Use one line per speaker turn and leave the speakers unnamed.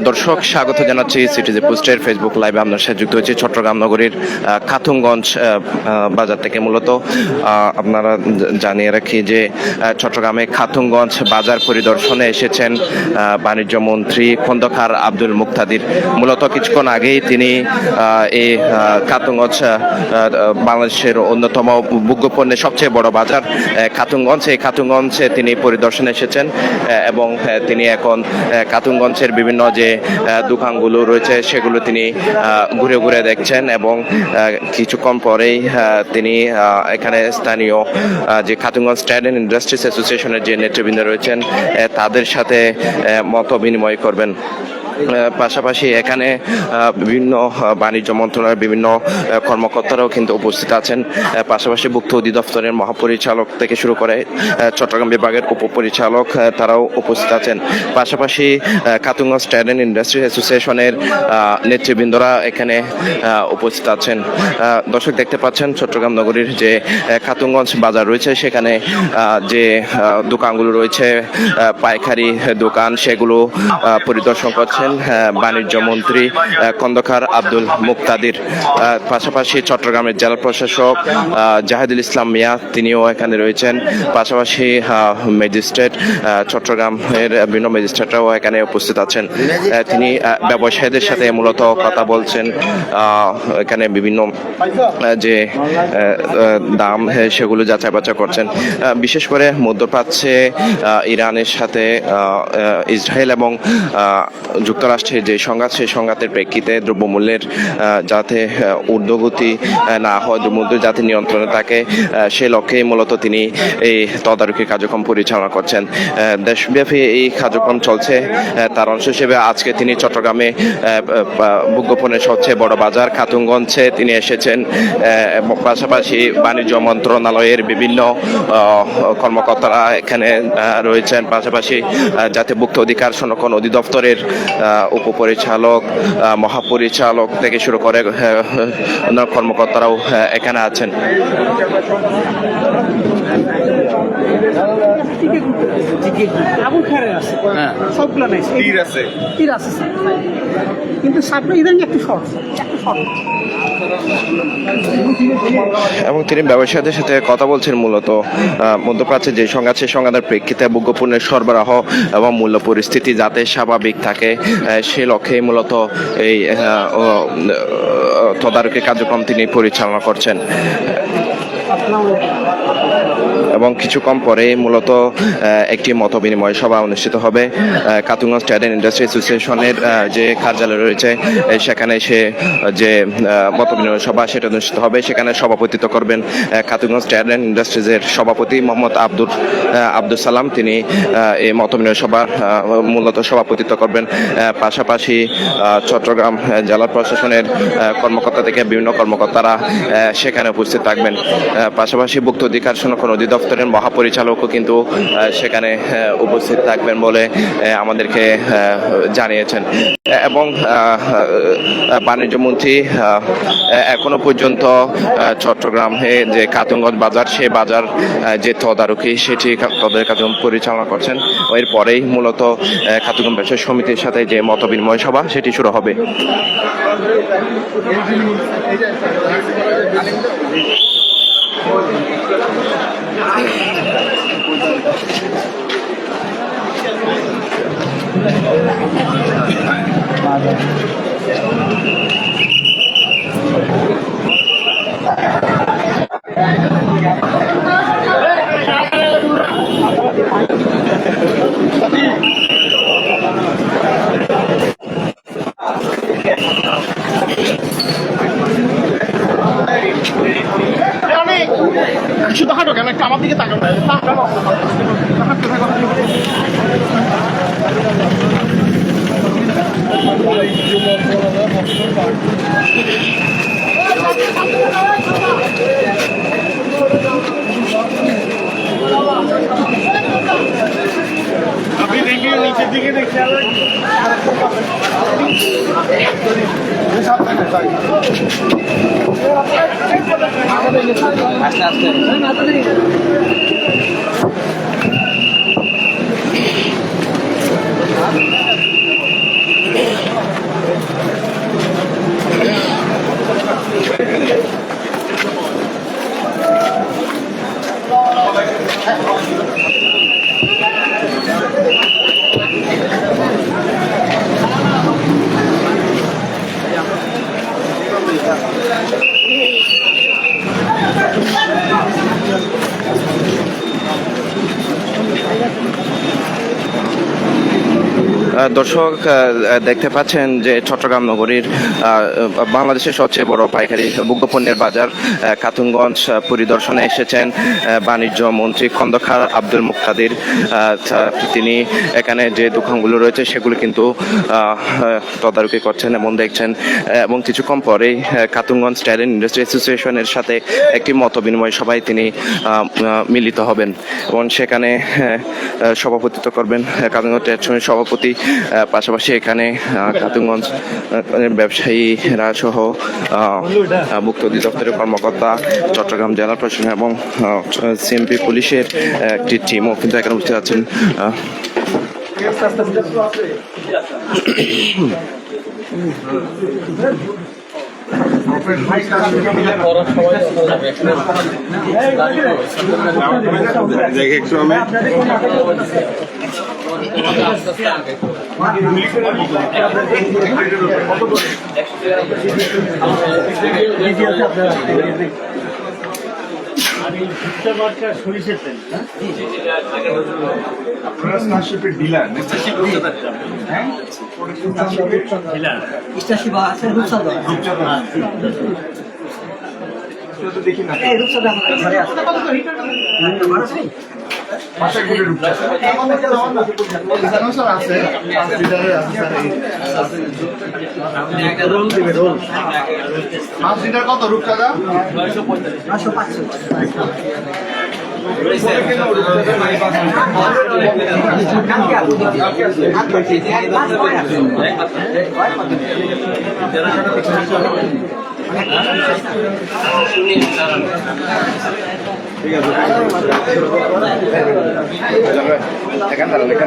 দর্শক স্বাগত জানাচ্ছি সিটিজি পোস্টের ফেসবুক লাইভে। আপনার সাথে যুক্ত হয়েছে চট্টগ্রাম নগরীর খাতুনগঞ্জ বাজার থেকে। মূলত আপনারা জানিয়ে রাখি যে চট্টগ্রামে খাতুনগঞ্জ বাজার পরিদর্শনে এসেছেন বাণিজ্য মন্ত্রী খন্দকার আব্দুল মুক্তাদির। মূলত কিছুক্ষণ আগেই তিনি এই খাতুনগঞ্জ বাংলাদেশের অন্যতম ভোগ্যপণ্যের সবচেয়ে বড় বাজার খাতুনগঞ্জ, এই খাতুনগঞ্জে তিনি পরিদর্শনে এসেছেন এবং তিনি এখন খাতুনগঞ্জের বিভিন্ন যে দোকানগুলো রয়েছে সেগুলো তিনি ঘুরে ঘুরে দেখছেন এবং কিছুক্ষণ পরেই তিনি এখানে স্থানীয় যে খাতুনগঞ্জ ট্রেড অ্যান্ড ইন্ডাস্ট্রিজ অ্যাসোসিয়েশনের যে নেতৃবৃন্দ রয়েছেন তাদের সাথে মত বিনিময় করবেন। পাশাপাশি এখানে বিভিন্ন বাণিজ্য মন্ত্রণালয়ের বিভিন্ন কর্মকর্তারাও কিন্তু উপস্থিত আছেন। পাশাপাশি ভুক্ত অধিদপ্তরের মহাপরিচালক থেকে শুরু করে চট্টগ্রাম বিভাগের উপপরিচালক তারাও উপস্থিত আছেন। পাশাপাশি খাতুনগঞ্জ ট্রেড অ্যান্ড ইন্ডাস্ট্রিজ অ্যাসোসিয়েশনের নেতৃবৃন্দরা এখানে উপস্থিত আছেন। দর্শক দেখতে পাচ্ছেন চট্টগ্রাম নগরীর যে খাতুনগঞ্জ বাজার রয়েছে সেখানে যে দোকানগুলো রয়েছে পাইকারি দোকান সেগুলো পরিদর্শন করছেন বাণিজ্য মন্ত্রী খন্দকার আব্দুল মুক্তাদির। পাশাপাশি চট্টগ্রামের জেলা প্রশাসক জাহিদুল ইসলাম মিয়া তিনিও এখানে রয়েছেন। পাশাপাশি ম্যাজিস্ট্রেট চট্টগ্রামের বিভিন্ন ম্যাজিস্ট্রেটরাও এখানে উপস্থিত আছেন। তিনি ব্যবসায়ীদের সাথে মূলত কথা বলছেন, এখানে বিভিন্ন যে দাম সেগুলো যাচাই বাছাই করছেন। বিশেষ করে মধ্যপ্রাচ্যে ইরানের সাথে ইসরায়েল এবং যুক্তরাষ্ট্রের যে সংঘাত সেই সংঘাতের প্রেক্ষিতে দ্রব্যমূল্যের যাতে ঊর্ধ্বগতি না হয়, দ্রব্যমূল্য যাতে নিয়ন্ত্রণে থাকে সে লক্ষ্যেই মূলত তিনি এই তদারকি কার্যক্রম পরিচালনা করছেন। দেশব্যাপী এই কার্যক্রম চলছে, তার অংশ হিসেবে আজকে তিনি চট্টগ্রামে ভোগ্যপণ্যের সবচেয়ে বড় বাজার খাতুনগঞ্জে তিনি এসেছেন। পাশাপাশি বাণিজ্য মন্ত্রণালয়ের বিভিন্ন কর্মকর্তারা এখানে রয়েছেন। পাশাপাশি যাতে ভুক্ত অধিকার সংরক্ষণ অধিদপ্তরের উপপরিচালক মহাপরিচালক থেকে শুরু করে অন্য কর্মকর্তারাও এখানে আছেন। এবং তিনি ব্যবসায়ীদের সাথে কথা বলছেন মূলত মধ্যপ্রাচ্যে যে সংঘাত সেই সংঘাতের প্রেক্ষিতে ভোগ্যপণ্যের সরবরাহ এবং মূল্য পরিস্থিতি যাতে স্বাভাবিক থাকে সে লক্ষ্যে মূলত এই তদারকি কার্যক্রম তিনি পরিচালনা করছেন। এবং কিছুক্ষণ পরে মূলত একটি মত বিনিময় সভা অনুষ্ঠিত হবে খাতুনগঞ্জ ট্রেড অ্যান্ড ইন্ডাস্ট্রি অ্যাসোসিয়েশনের যে কার্যালয় রয়েছে সেখানে সে যে মত বিনিময় সভা সেটা অনুষ্ঠিত হবে। সেখানে সভাপতিত্ব করবেন খাতুনগঞ্জ ট্রেড অ্যান্ড ইন্ডাস্ট্রিজের সভাপতি মোহাম্মদ আব্দুল সালাম, তিনি এই মত বিনিময় সভা মূলত সভাপতিত্ব করবেন। পাশাপাশি চট্টগ্রাম জেলা প্রশাসনের কর্মকর্তা থেকে বিভিন্ন কর্মকর্তারা সেখানে উপস্থিত থাকবেন। পাশাপাশি ভুক্ত অধিকার সংরক্ষণ অধিদপ্তরের মহাপরিচালকও কিন্তু সেখানে উপস্থিত থাকবেন বলে আমাদেরকে জানিয়েছেন। এবং বাণিজ্য মন্ত্রী এখনো পর্যন্ত চট্টগ্রামে যে খাতুনগঞ্জ বাজার সে বাজার যে তদারকি সেটি তদারকি কার্যক্রম পরিচালনা করছেন। এর পরেই মূলত খাতুনগঞ্জ ব্যবসায়ী সমিতির সাথে যে মত বিনিময় সভা সেটি শুরু হবে।
শুধু হাঁটো কেন, একটা আমার দিকে তাকানো। আপনি দেখে নিচের দিকে দেখে আস্তে আস্তে
দর্শক দেখতে পাচ্ছেন যে চট্টগ্রাম নগরীর বাংলাদেশের সবচেয়ে বড় পাইকারি ভোগ্যপণ্যের বাজার খাতুনগঞ্জ পরিদর্শনে এসেছেন বাণিজ্য মন্ত্রী খন্দকার আব্দুল মুক্তাদির। তিনি এখানে যে দোকানগুলো রয়েছে সেগুলো কিন্তু তদারকি করছেন এবং দেখছেন, এবং কিছুক্ষণ পরেই খাতুনগঞ্জ টাইল ইন্ডাস্ট্রি অ্যাসোসিয়েশনের সাথে একটি মত বিনিময় সভায় তিনি মিলিত হবেন এবং সেখানে সভাপতিত্ব করবেন খাতুনগঞ্জ ট্রেড ইউনিয়নের সভাপতি। পাশাপাশি এখানে খাতুনগঞ্জ ব্যবসায়ীরা সহ ভুক্ত অধিদপ্তরের কর্মকর্তা, চট্টগ্রাম জেলা প্রশাসন এবং সিএমপি পুলিশের একটি টিমও কিন্তু এখানে উপস্থিত আছেন।
কত রূপচাঁদা? ঠিক আছে, এখান দাঁড়ান